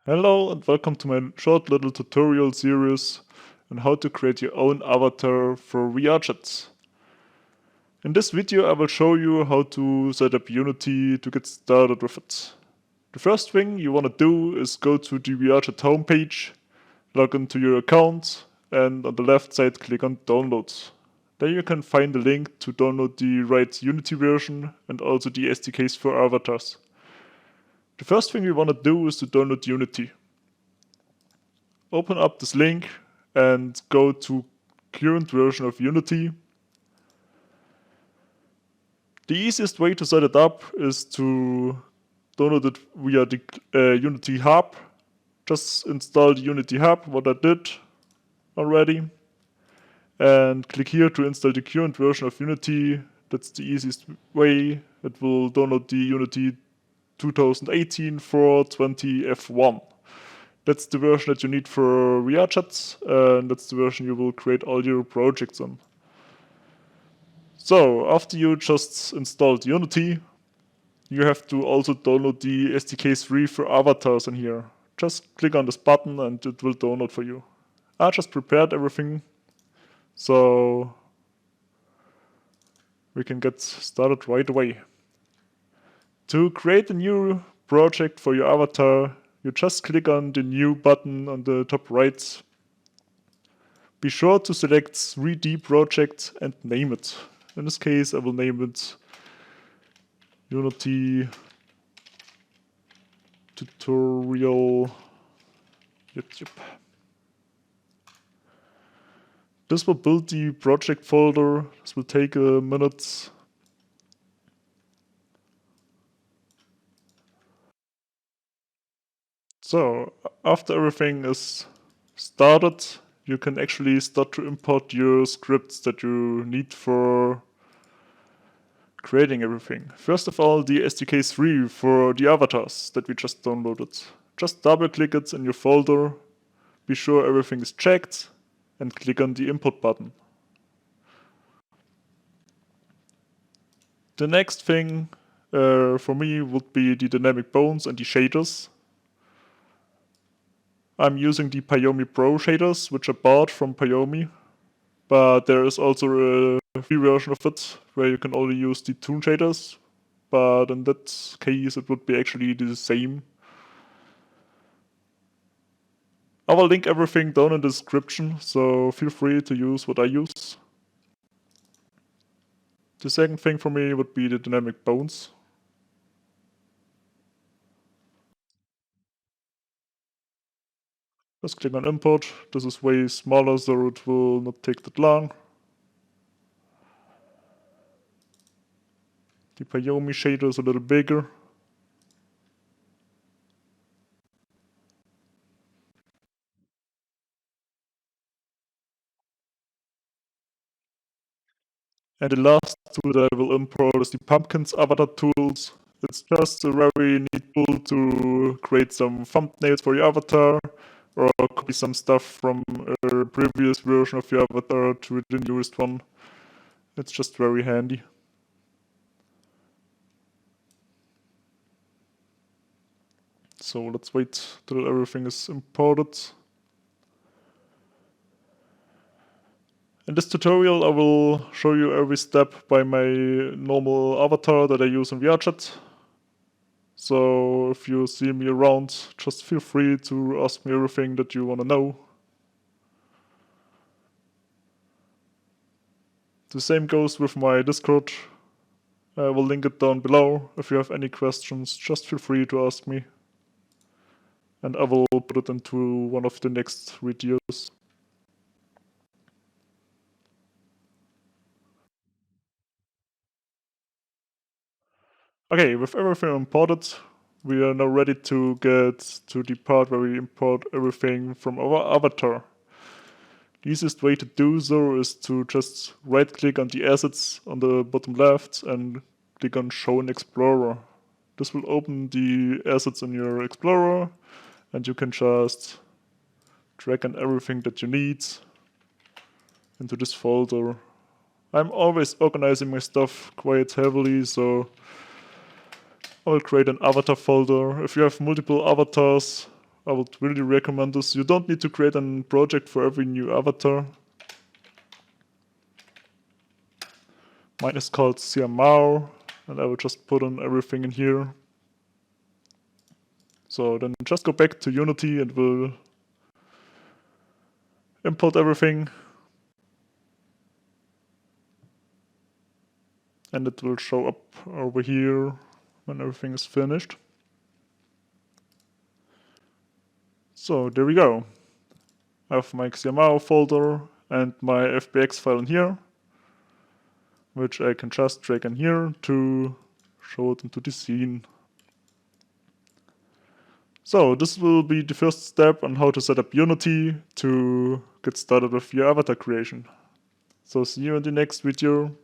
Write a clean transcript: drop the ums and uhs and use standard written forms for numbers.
Hello and welcome to my short little tutorial series on how to create your own avatar for VRChat. In this video I will show you how to set up Unity to get started with it. The first thing you want to do is go to the VRChat homepage, log into your account, and on the left side click on Download. There you can find the link to download the right Unity version and also the SDKs for avatars. The first thing we want to do is to download Unity. Open up this link and go to current version of Unity. The easiest way to set it up is to download it via the Unity Hub. Just install the Unity Hub, what I did already, and click here to install the current version of Unity. That's the easiest way. It will download the Unity 2018 420 F1. That's the version that you need for VRChat, and that's the version you will create all your projects on. So, after you just installed Unity, you have to also download the SDK3 for avatars in here. Just click on this button and it will download for you. I just prepared everything, so we can get started right away. To create a new project for your avatar, you just click on the new button on the top right. Be sure to select 3D project and name it. In this case, I will name it Unity Tutorial YouTube. This will build the project folder. This will take a minute. So, after everything is started, you can actually start to import your scripts that you need for creating everything. First of all, the SDK3 for the avatars that we just downloaded. Just double click it in your folder, be sure everything is checked, and click on the import button. The next thing for me would be the dynamic bones and the shaders. I'm using the Pyomi Pro shaders, which are bought from Pyomi, but there is also a free version of it where you can only use the toon shaders, but in that case it would be actually the same. I will link everything down in the description, so feel free to use what I use. The second thing for me would be the dynamic bones. Just click on import. This is way smaller, so it will not take that long. The Pyomi shader is a little bigger. And the last tool that I will import is the Pumpkins avatar tools. It's just a very neat tool to create some thumbnails for your avatar or copy some stuff from a previous version of your avatar to the newest one. It's just very handy. So let's wait till everything is imported. In this tutorial I will show you every step by my normal avatar that I use in VRChat. So if you see me around, just feel free to ask me everything that you want to know. The same goes with my Discord. I will link it down below. If you have any questions, just feel free to ask me. And I will put it into one of the next videos. Okay, with everything imported, we are now ready to get to the part where we import everything from our avatar. The easiest way to do so is to just right click on the assets on the bottom left and click on Show in Explorer. This will open the assets in your Explorer and you can just drag in everything that you need into this folder. I'm always organizing my stuff quite heavily, so I will create an avatar folder. If you have multiple avatars I would really recommend this. You don't need to create a project for every new avatar. Mine is called CMR, and I will just put in everything in here. So then just go back to Unity and we'll import everything. And it will show up over here when everything is finished. So there we go. I have my XML folder and my FBX file in here, which I can just drag in here to show it into the scene. So this will be the first step on how to set up Unity to get started with your avatar creation. So see you in the next video.